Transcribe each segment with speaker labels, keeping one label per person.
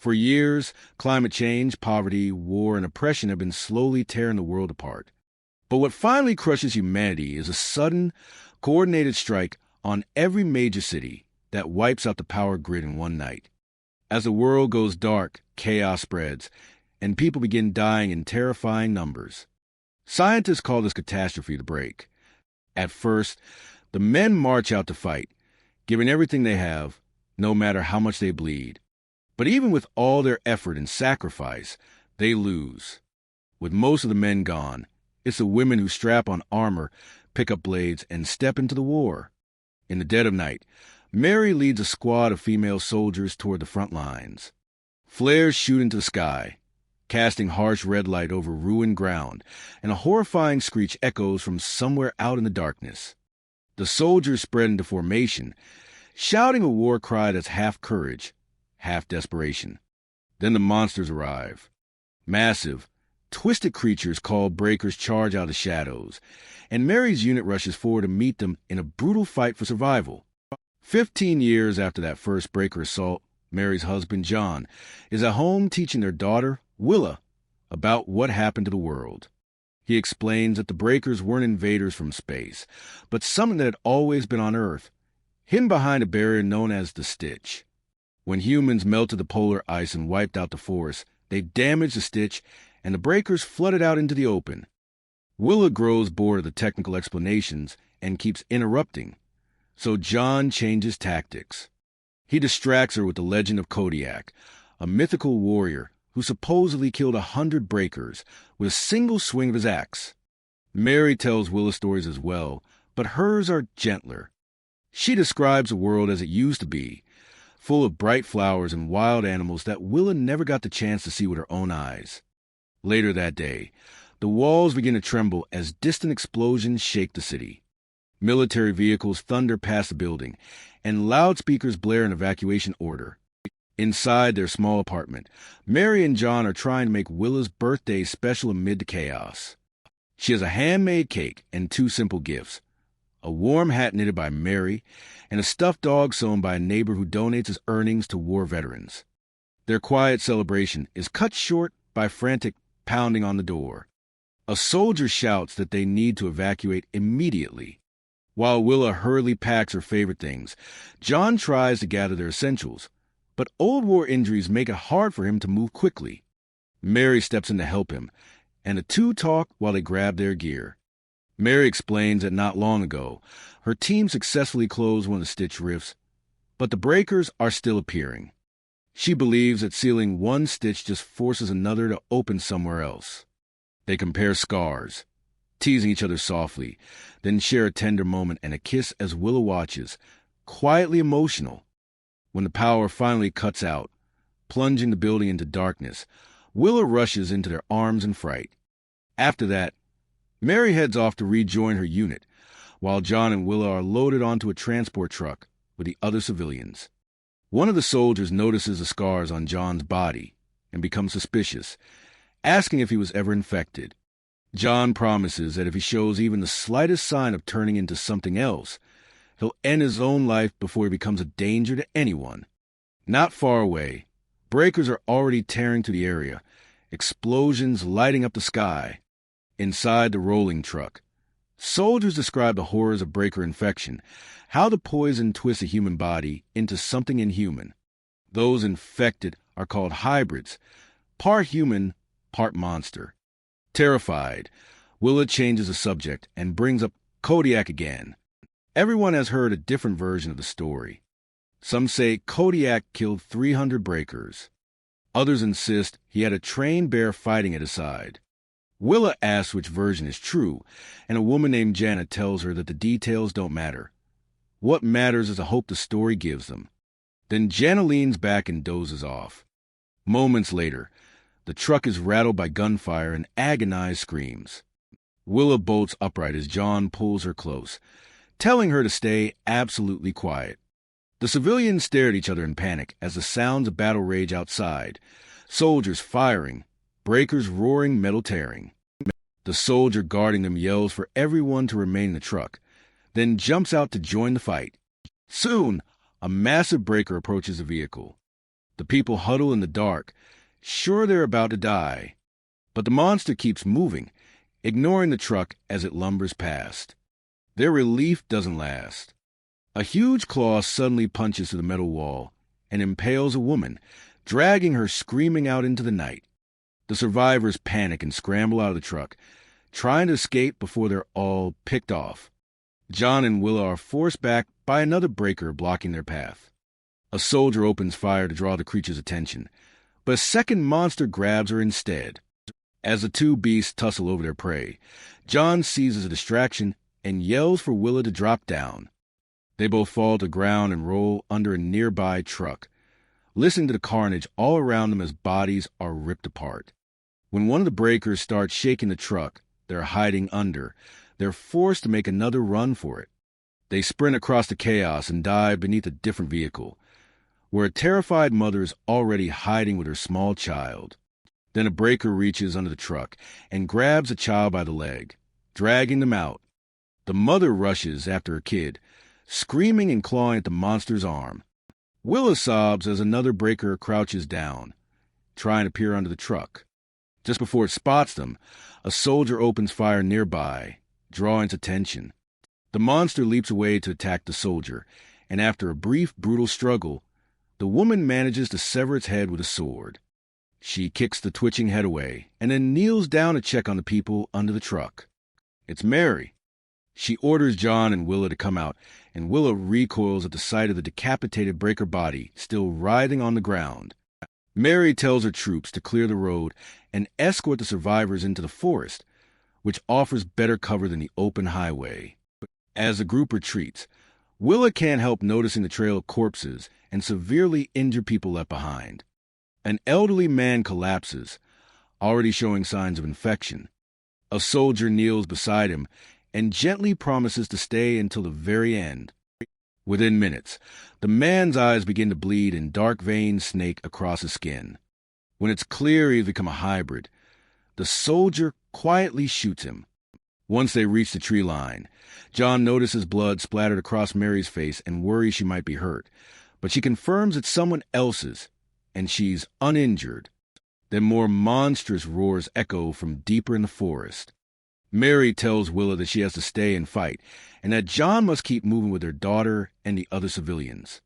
Speaker 1: For years, climate change, poverty, war, and oppression have been slowly tearing the world apart. But what finally crushes humanity is a sudden, coordinated strike on every major city that wipes out the power grid in one night. As the world goes dark, chaos spreads, and people begin dying in terrifying numbers. Scientists call this catastrophe the break. At first, the men march out to fight, giving everything they have, no matter how much they bleed. But even with all their effort and sacrifice, they lose. With most of the men gone, it's the women who strap on armor, pick up blades, and step into the war. In the dead of night, Mary leads a squad of female soldiers toward the front lines. Flares shoot into the sky, casting harsh red light over ruined ground, and a horrifying screech echoes from somewhere out in the darkness. The soldiers spread into formation, shouting a war cry that's half courage, half desperation. Then the monsters arrive. Massive, twisted creatures called breakers charge out of the shadows, and Mary's unit rushes forward to meet them in a brutal fight for survival. 15 years after that first breaker assault, Mary's husband, John, is at home teaching their daughter, Willa, about what happened to the world. He explains that the breakers weren't invaders from space, but something that had always been on Earth, hidden behind a barrier known as the Stitch. When humans melted the polar ice and wiped out the forest, they damaged the Stitch, and the breakers flooded out into the open. Willa grows bored of the technical explanations and keeps interrupting, so John changes tactics. He distracts her with the legend of Kodiak, a mythical warrior who supposedly killed 100 breakers with a single swing of his axe. Mary tells Willa stories as well, but hers are gentler. She describes the world as it used to be, full of bright flowers and wild animals that Willa never got the chance to see with her own eyes. Later that day, the walls begin to tremble as distant explosions shake the city. Military vehicles thunder past the building, and loudspeakers blare an evacuation order. Inside their small apartment, Mary and John are trying to make Willa's birthday special amid the chaos. She has a handmade cake and 2 simple gifts: a warm hat knitted by Mary, and a stuffed dog sewn by a neighbor who donates his earnings to war veterans. Their quiet celebration is cut short by frantic pounding on the door. A soldier shouts that they need to evacuate immediately. While Willa hurriedly packs her favorite things, John tries to gather their essentials, but old war injuries make it hard for him to move quickly. Mary steps in to help him, and the two talk while they grab their gear. Mary explains that not long ago, her team successfully closed one of the Stitch rifts, but the breakers are still appearing. She believes that sealing one Stitch just forces another to open somewhere else. They compare scars, teasing each other softly, then share a tender moment and a kiss as Willa watches, quietly emotional. When the power finally cuts out, plunging the building into darkness, Willa rushes into their arms in fright. After that, Mary heads off to rejoin her unit, while John and Willa are loaded onto a transport truck with the other civilians. One of the soldiers notices the scars on John's body and becomes suspicious, asking if he was ever infected. John promises that if he shows even the slightest sign of turning into something else, he'll end his own life before he becomes a danger to anyone. Not far away, breakers are already tearing through the area, explosions lighting up the sky. Inside the rolling truck, soldiers describe the horrors of breaker infection, how the poison twists a human body into something inhuman. Those infected are called hybrids, part human, part monster. Terrified, Willa changes the subject and brings up Kodiak again. Everyone has heard a different version of the story. Some say Kodiak killed 300 breakers. Others insist he had a trained bear fighting at his side. Willa asks which version is true, and a woman named Janet tells her that the details don't matter. What matters is the hope the story gives them. Then Janet leans back and dozes off. Moments later, the truck is rattled by gunfire and agonized screams. Willa bolts upright as John pulls her close, telling her to stay absolutely quiet. The civilians stare at each other in panic as the sounds of battle rage outside, soldiers firing, breakers roaring, metal tearing. The soldier guarding them yells for everyone to remain in the truck, then jumps out to join the fight. Soon, a massive breaker approaches the vehicle. The people huddle in the dark, sure they're about to die. But the monster keeps moving, ignoring the truck as it lumbers past. Their relief doesn't last. A huge claw suddenly punches through the metal wall and impales a woman, dragging her screaming out into the night. The survivors panic and scramble out of the truck, trying to escape before they're all picked off. John and Willa are forced back by another breaker blocking their path. A soldier opens fire to draw the creature's attention, but a second monster grabs her instead. As the two beasts tussle over their prey, John seizes a distraction and yells for Willa to drop down. They both fall to the ground and roll under a nearby truck, listening to the carnage all around them as bodies are ripped apart. When one of the breakers starts shaking the truck they're hiding under, they're forced to make another run for it. They sprint across the chaos and dive beneath a different vehicle, where a terrified mother is already hiding with her small child. Then a breaker reaches under the truck and grabs the child by the leg, dragging them out. The mother rushes after her kid, screaming and clawing at the monster's arm. Willa sobs as another breaker crouches down, trying to peer under the truck. Just before it spots them, a soldier opens fire nearby, drawing its attention. The monster leaps away to attack the soldier, and after a brief, brutal struggle, the woman manages to sever its head with a sword. She kicks the twitching head away, and then kneels down to check on the people under the truck. It's Mary. She orders John and Willa to come out, and Willa recoils at the sight of the decapitated breaker body still writhing on the ground. Mary tells her troops to clear the road and escort the survivors into the forest, which offers better cover than the open highway. As the group retreats, Willa can't help noticing the trail of corpses and severely injured people left behind. An elderly man collapses, already showing signs of infection. A soldier kneels beside him and gently promises to stay until the very end. Within minutes, the man's eyes begin to bleed and dark veins snake across his skin. When it's clear he's become a hybrid, the soldier quietly shoots him. Once they reach the tree line, John notices blood splattered across Mary's face and worries she might be hurt, but she confirms it's someone else's, and she's uninjured. Then more monstrous roars echo from deeper in the forest. Mary tells Willa that she has to stay and fight, and that John must keep moving with her daughter and the other civilians.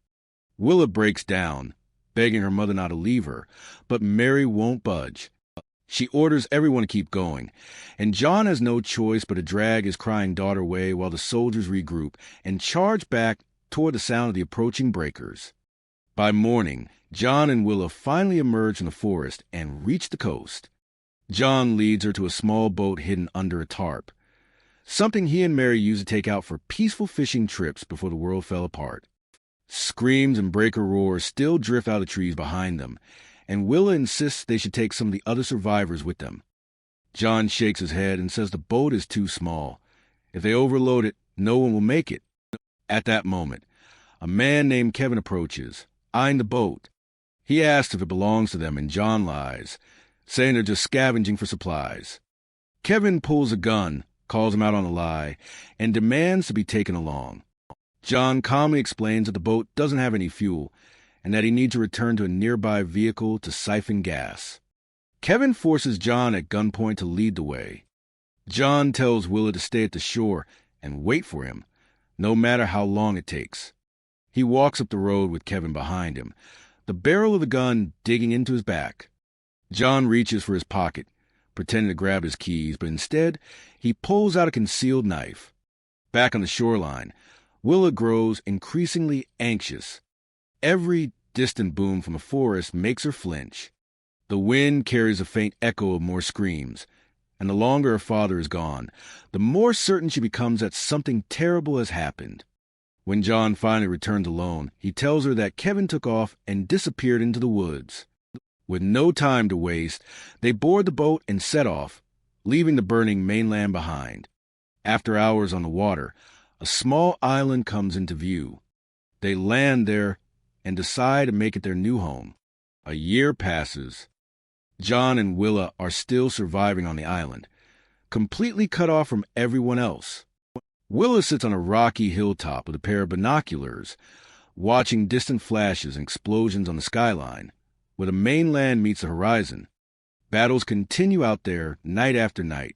Speaker 1: Willa breaks down, begging her mother not to leave her, but Mary won't budge. She orders everyone to keep going, and John has no choice but to drag his crying daughter away while the soldiers regroup and charge back toward the sound of the approaching breakers. By morning, John and Willa finally emerge from the forest and reach the coast. John leads her to a small boat hidden under a tarp, something he and Mary used to take out for peaceful fishing trips before the world fell apart. Screams and breaker roars still drift out of the trees behind them, and Willa insists they should take some of the other survivors with them. John shakes his head and says the boat is too small. If they overload it, no one will make it. At that moment, a man named Kevin approaches, eyeing the boat. He asks if it belongs to them, and John lies, saying they're just scavenging for supplies. Kevin pulls a gun, calls him out on a lie, and demands to be taken along. John calmly explains that the boat doesn't have any fuel, and that he needs to return to a nearby vehicle to siphon gas. Kevin forces John at gunpoint to lead the way. John tells Willa to stay at the shore and wait for him, no matter how long it takes. He walks up the road with Kevin behind him, the barrel of the gun digging into his back. John reaches for his pocket, pretending to grab his keys, but instead, he pulls out a concealed knife. Back on the shoreline, Willa grows increasingly anxious. Every distant boom from the forest makes her flinch. The wind carries a faint echo of more screams, and the longer her father is gone, the more certain she becomes that something terrible has happened. When John finally returns alone, he tells her that Kevin took off and disappeared into the woods. With no time to waste, they board the boat and set off, leaving the burning mainland behind. After hours on the water, a small island comes into view. They land there and decide to make it their new home. A year passes. John and Willa are still surviving on the island, completely cut off from everyone else. Willa sits on a rocky hilltop with a pair of binoculars, watching distant flashes and explosions on the skyline. where the mainland meets the horizon. Battles continue out there night after night.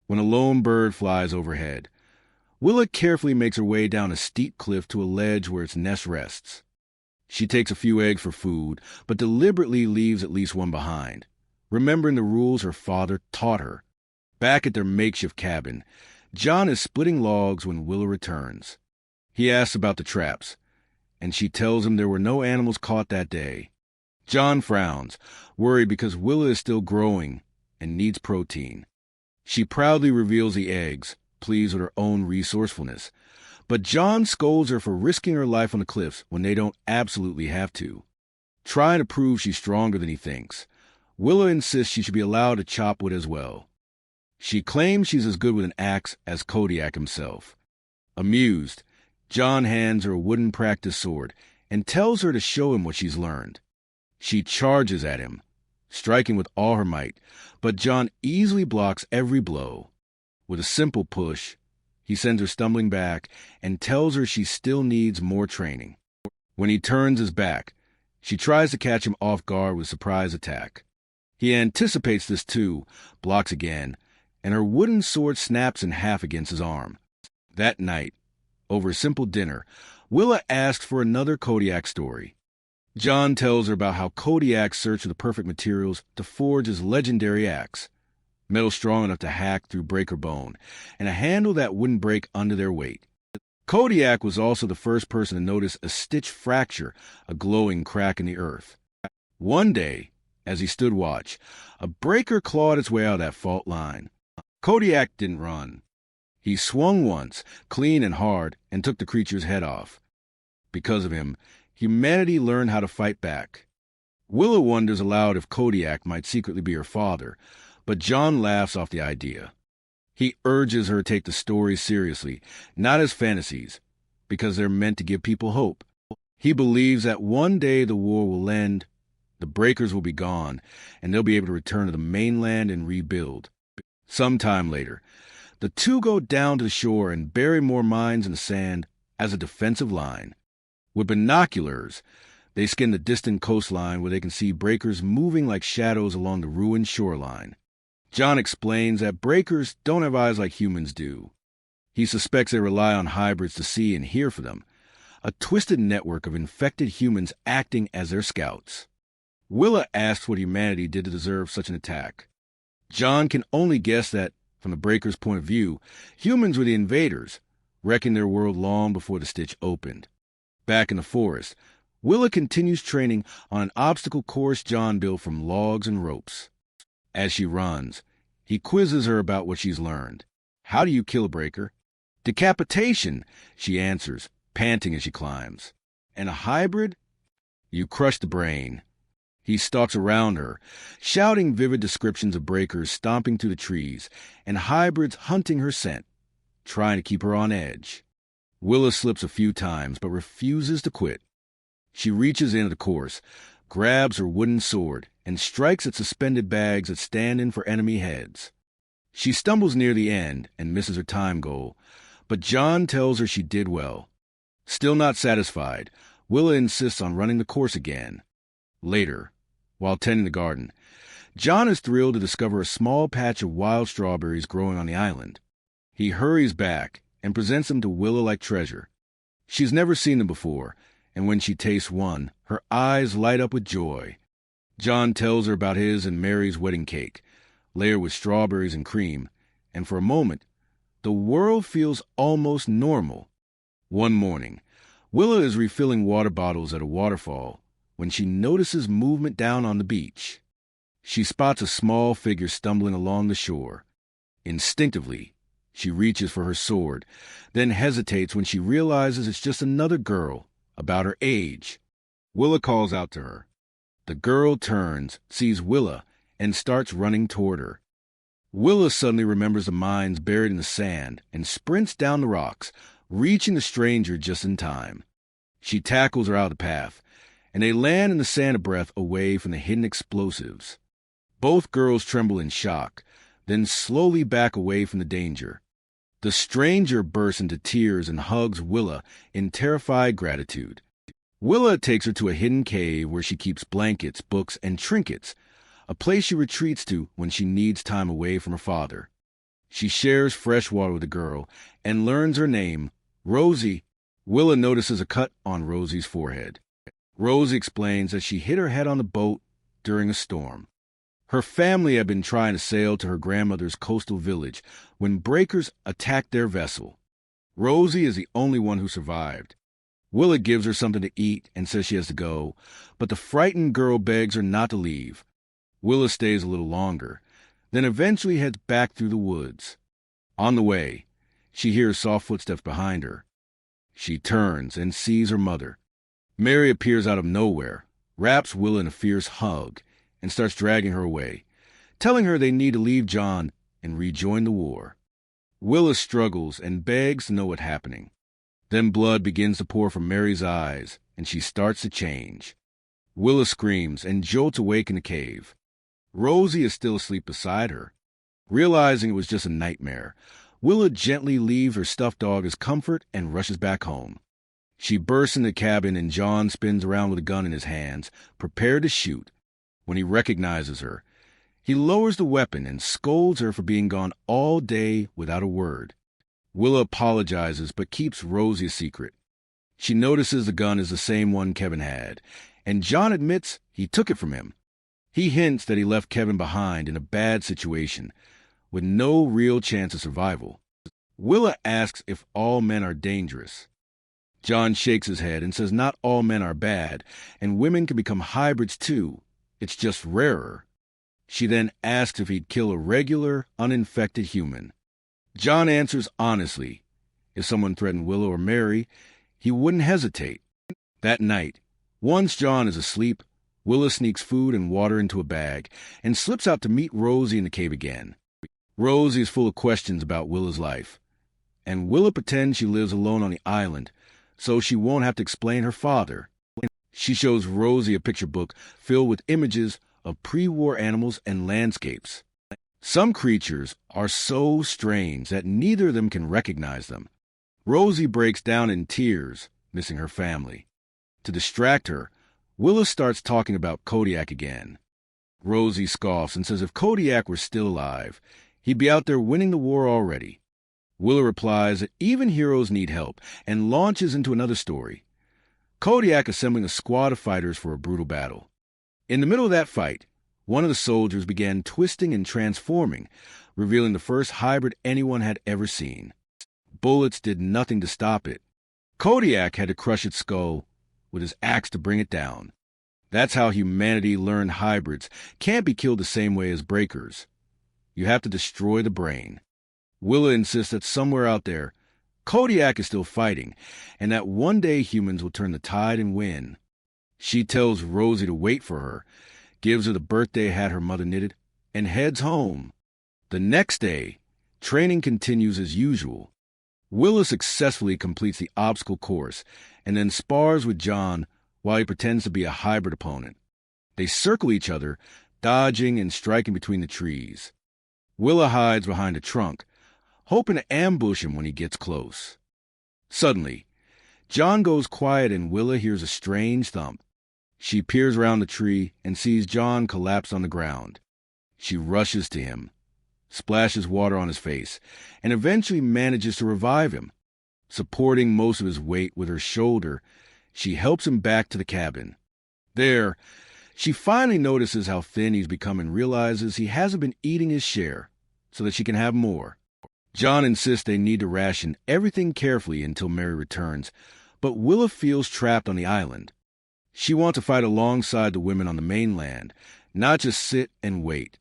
Speaker 1: When a lone bird flies overhead, Willa carefully makes her way down a steep cliff to a ledge where its nest rests. She takes a few eggs for food, but deliberately leaves at least one behind, remembering the rules her father taught her. Back at their makeshift cabin, John is splitting logs when Willa returns. He asks about the traps, and she tells him there were no animals caught that day. John frowns, worried because Willa is still growing and needs protein. She proudly reveals the eggs, pleased with her own resourcefulness. But John scolds her for risking her life on the cliffs when they don't absolutely have to. Trying to prove she's stronger than he thinks, Willa insists she should be allowed to chop wood as well. She claims she's as good with an axe as Kodiak himself. Amused, John hands her a wooden practice sword and tells her to show him what she's learned. She charges at him, striking with all her might, but John easily blocks every blow. With a simple push, he sends her stumbling back and tells her she still needs more training. When he turns his back, she tries to catch him off guard with a surprise attack. He anticipates this too, blocks again, and her wooden sword snaps in half against his arm. That night, over a simple dinner, Willa asks for another Kodiak story. John tells her about how Kodiak searched for the perfect materials to forge his legendary axe. Metal strong enough to hack through break or bone, and a handle that wouldn't break under their weight. Kodiak was also the first person to notice a stitch fracture, a glowing crack in the earth. One day, as he stood watch, a breaker clawed its way out of that fault line. Kodiak didn't run. He swung once, clean and hard, and took the creature's head off. Because of him, humanity learned how to fight back. Willa wonders aloud if Kodiak might secretly be her father, but John laughs off the idea. He urges her to take the stories seriously, not as fantasies, because they're meant to give people hope. He believes that one day the war will end, the breakers will be gone, and they'll be able to return to the mainland and rebuild. Sometime later, the two go down to the shore and bury more mines in the sand as a defensive line. With binoculars, they scan the distant coastline where they can see breakers moving like shadows along the ruined shoreline. John explains that breakers don't have eyes like humans do. He suspects they rely on hybrids to see and hear for them, a twisted network of infected humans acting as their scouts. Willa asks what humanity did to deserve such an attack. John can only guess that, from the breakers' point of view, humans were the invaders, wrecking their world long before the stitch opened. Back in the forest, Willa continues training on an obstacle course John built from logs and ropes. As she runs, he quizzes her about what she's learned. How do you kill a breaker? Decapitation, she answers, panting as she climbs. And a hybrid? You crush the brain. He stalks around her, shouting vivid descriptions of breakers stomping through the trees and hybrids hunting her scent, trying to keep her on edge. Willa slips a few times but refuses to quit. She reaches into the course, grabs her wooden sword, and strikes at suspended bags that stand in for enemy heads. She stumbles near the end and misses her time goal, but John tells her she did well. Still not satisfied, Willa insists on running the course again. Later, while tending the garden, John is thrilled to discover a small patch of wild strawberries growing on the island. He hurries back and presents them to Willa like treasure. She's never seen them before, and when she tastes one, her eyes light up with joy. John tells her about his and Mary's wedding cake, layered with strawberries and cream, and for a moment, the world feels almost normal. One morning, Willa is refilling water bottles at a waterfall when she notices movement down on the beach. She spots a small figure stumbling along the shore. Instinctively, she reaches for her sword, then hesitates when she realizes it's just another girl, about her age. Willa calls out to her. The girl turns, sees Willa, and starts running toward her. Willa suddenly remembers the mines buried in the sand and sprints down the rocks, reaching the stranger just in time. She tackles her out of the path, and they land in the sand a breath away from the hidden explosives. Both girls tremble in shock, then slowly back away from the danger. The stranger bursts into tears and hugs Willa in terrified gratitude. Willa takes her to a hidden cave where she keeps blankets, books, and trinkets, a place she retreats to when she needs time away from her father. She shares fresh water with the girl and learns her name, Rosie. Willa notices a cut on Rosie's forehead. Rosie explains that she hit her head on the boat during a storm. Her family had been trying to sail to her grandmother's coastal village when breakers attacked their vessel. Rosie is the only one who survived. Willa gives her something to eat and says she has to go, but the frightened girl begs her not to leave. Willa stays a little longer, then eventually heads back through the woods. On the way, she hears soft footsteps behind her. She turns and sees her mother. Mary appears out of nowhere, wraps Willa in a fierce hug, and starts dragging her away, telling her they need to leave John and rejoin the war. Willa struggles and begs to know what's happening. Then blood begins to pour from Mary's eyes, and she starts to change. Willa screams and jolts awake in the cave. Rosie is still asleep beside her. Realizing it was just a nightmare, Willa gently leaves her stuffed dog as comfort and rushes back home. She bursts in the cabin and John spins around with a gun in his hands, prepared to shoot. When he recognizes her, he lowers the weapon and scolds her for being gone all day without a word. Willa apologizes but keeps Rosie a secret. She notices the gun is the same one Kevin had, and John admits he took it from him. He hints that he left Kevin behind in a bad situation, with no real chance of survival. Willa asks if all men are dangerous. John shakes his head and says not all men are bad, and women can become hybrids too. It's just rarer. She then asks if he'd kill a regular, uninfected human. John answers honestly. If someone threatened Willa or Mary, he wouldn't hesitate. That night, once John is asleep, Willa sneaks food and water into a bag and slips out to meet Rosie in the cave again. Rosie is full of questions about Willa's life, and Willa pretends she lives alone on the island so she won't have to explain her father. She shows Rosie a picture book filled with images of pre-war animals and landscapes. Some creatures are so strange that neither of them can recognize them. Rosie breaks down in tears, missing her family. To distract her, Willa starts talking about Kodiak again. Rosie scoffs and says if Kodiak were still alive, he'd be out there winning the war already. Willa replies that even heroes need help and launches into another story. Kodiak assembling a squad of fighters for a brutal battle. In the middle of that fight, one of the soldiers began twisting and transforming, revealing the first hybrid anyone had ever seen. Bullets did nothing to stop it. Kodiak had to crush its skull with his axe to bring it down. That's how humanity learned hybrids can't be killed the same way as breakers. You have to destroy the brain. Willa insists that somewhere out there, Kodiak is still fighting, and that one day humans will turn the tide and win. She tells Rosie to wait for her, gives her the birthday hat her mother knitted, and heads home. The next day, training continues as usual. Willa successfully completes the obstacle course and then spars with John while he pretends to be a hybrid opponent. They circle each other, dodging and striking between the trees. Willa hides behind a trunk, hoping to ambush him when he gets close. Suddenly, John goes quiet and Willa hears a strange thump. She peers around the tree and sees John collapse on the ground. She rushes to him, splashes water on his face, and eventually manages to revive him. Supporting most of his weight with her shoulder, she helps him back to the cabin. There, she finally notices how thin he's become and realizes he hasn't been eating his share, so that she can have more. John insists they need to ration everything carefully until Mary returns, but Willa feels trapped on the island. She wants to fight alongside the women on the mainland, not just sit and wait.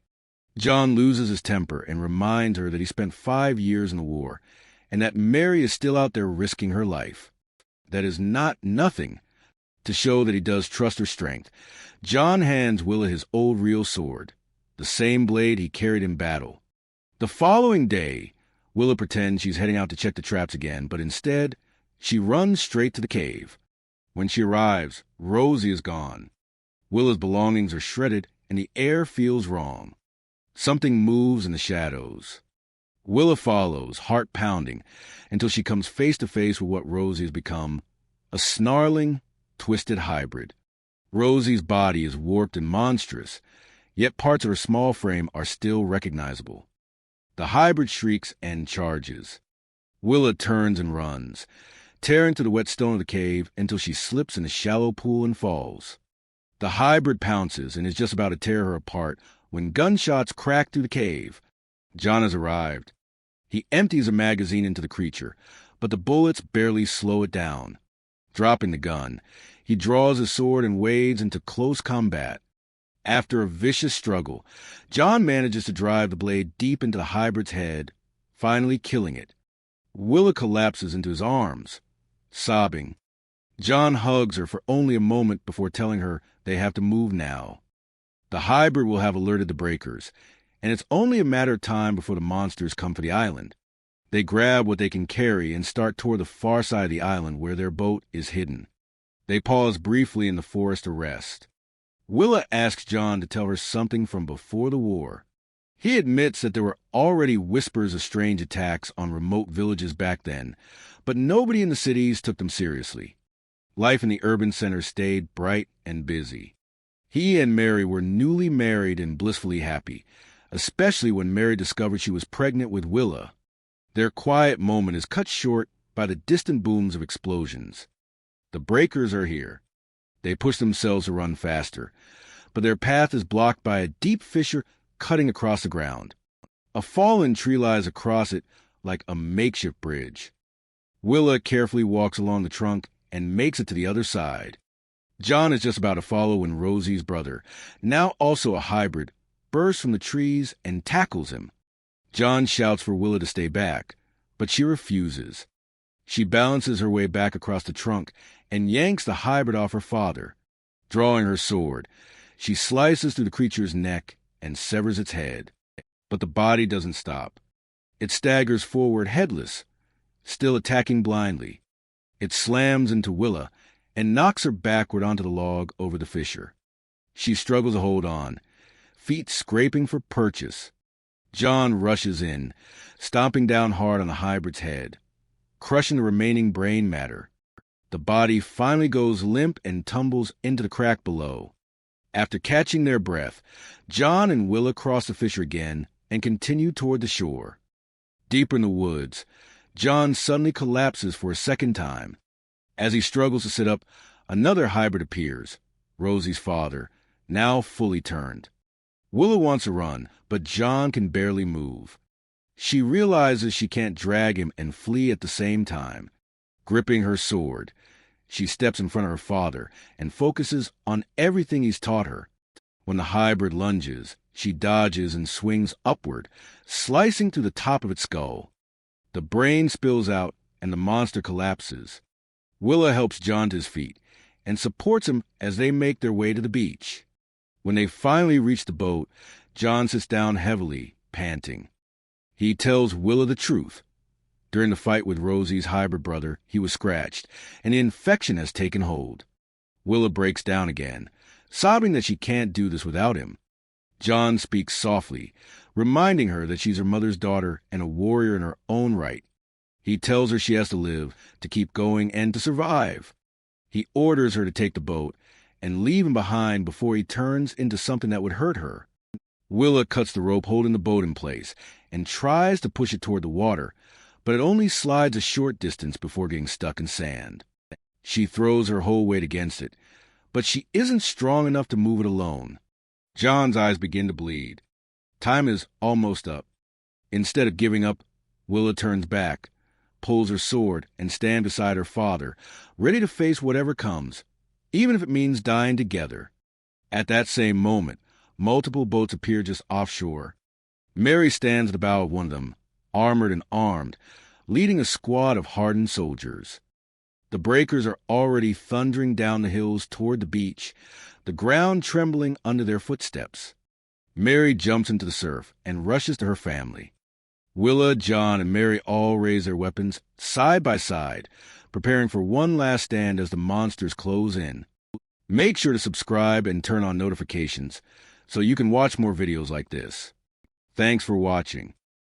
Speaker 1: John loses his temper and reminds her that he spent 5 years in the war, and that Mary is still out there risking her life. That is not nothing. To show that he does trust her strength, John hands Willa his old real sword, the same blade he carried in battle. The following day, Willa pretends she's heading out to check the traps again, but instead, she runs straight to the cave. When she arrives, Rosie is gone. Willa's belongings are shredded, and the air feels wrong. Something moves in the shadows. Willa follows, heart pounding, until she comes face to face with what Rosie has become, a snarling, twisted hybrid. Rosie's body is warped and monstrous, yet parts of her small frame are still recognizable. The hybrid shrieks and charges. Willa turns and runs, tearing through the wet stone of the cave until she slips in a shallow pool and falls. The hybrid pounces and is just about to tear her apart when gunshots crack through the cave. John has arrived. He empties a magazine into the creature, but the bullets barely slow it down. Dropping the gun, he draws his sword and wades into close combat. After a vicious struggle, John manages to drive the blade deep into the hybrid's head, finally killing it. Willa collapses into his arms, sobbing. John hugs her for only a moment before telling her they have to move now. The hybrid will have alerted the breakers, and it's only a matter of time before the monsters come for the island. They grab what they can carry and start toward the far side of the island where their boat is hidden. They pause briefly in the forest to rest. Willa asks John to tell her something from before the war. He admits that there were already whispers of strange attacks on remote villages back then, but nobody in the cities took them seriously. Life in the urban center stayed bright and busy. He and Mary were newly married and blissfully happy, especially when Mary discovered she was pregnant with Willa. Their quiet moment is cut short by the distant booms of explosions. The breakers are here. They push themselves to run faster, but their path is blocked by a deep fissure cutting across the ground. A fallen tree lies across it like a makeshift bridge. Willa carefully walks along the trunk and makes it to the other side. John is just about to follow when Rosie's brother, now also a hybrid, bursts from the trees and tackles him. John shouts for Willa to stay back, but she refuses. She balances her way back across the trunk and yanks the hybrid off her father. Drawing her sword, she slices through the creature's neck and severs its head. But the body doesn't stop. It staggers forward headless, still attacking blindly. It slams into Willa and knocks her backward onto the log over the fissure. She struggles to hold on, feet scraping for purchase. John rushes in, stomping down hard on the hybrid's head, crushing the remaining brain matter. The body finally goes limp and tumbles into the crack below. After catching their breath, John and Willa cross the fissure again and continue toward the shore. Deeper in the woods, John suddenly collapses for a second time. As he struggles to sit up, another hybrid appears, Rosie's father, now fully turned. Willa wants to run, but John can barely move. She realizes she can't drag him and flee at the same time. Gripping her sword, she steps in front of her father and focuses on everything he's taught her. When the hybrid lunges, she dodges and swings upward, slicing through the top of its skull. The brain spills out and the monster collapses. Willa helps John to his feet and supports him as they make their way to the beach. When they finally reach the boat, John sits down heavily, panting. He tells Willa the truth. During the fight with Rosie's hybrid brother, he was scratched, and the infection has taken hold. Willa breaks down again, sobbing that she can't do this without him. John speaks softly, reminding her that she's her mother's daughter and a warrior in her own right. He tells her she has to live, to keep going, and to survive. He orders her to take the boat and leave him behind before he turns into something that would hurt her. Willa cuts the rope holding the boat in place and tries to push it toward the water, but it only slides a short distance before getting stuck in sand. She throws her whole weight against it, but she isn't strong enough to move it alone. John's eyes begin to bleed. Time is almost up. Instead of giving up, Willa turns back, pulls her sword, and stands beside her father, ready to face whatever comes, even if it means dying together. At that same moment, multiple boats appear just offshore. Mary stands at the bow of one of them, armored and armed, leading a squad of hardened soldiers. The breakers are already thundering down the hills toward the beach, the ground trembling under their footsteps. Mary jumps into the surf and rushes to her family. Willa, John, and Mary all raise their weapons side by side, preparing for one last stand as the monsters close in. Make sure to subscribe and turn on notifications so you can watch more videos like this. Thanks for watching.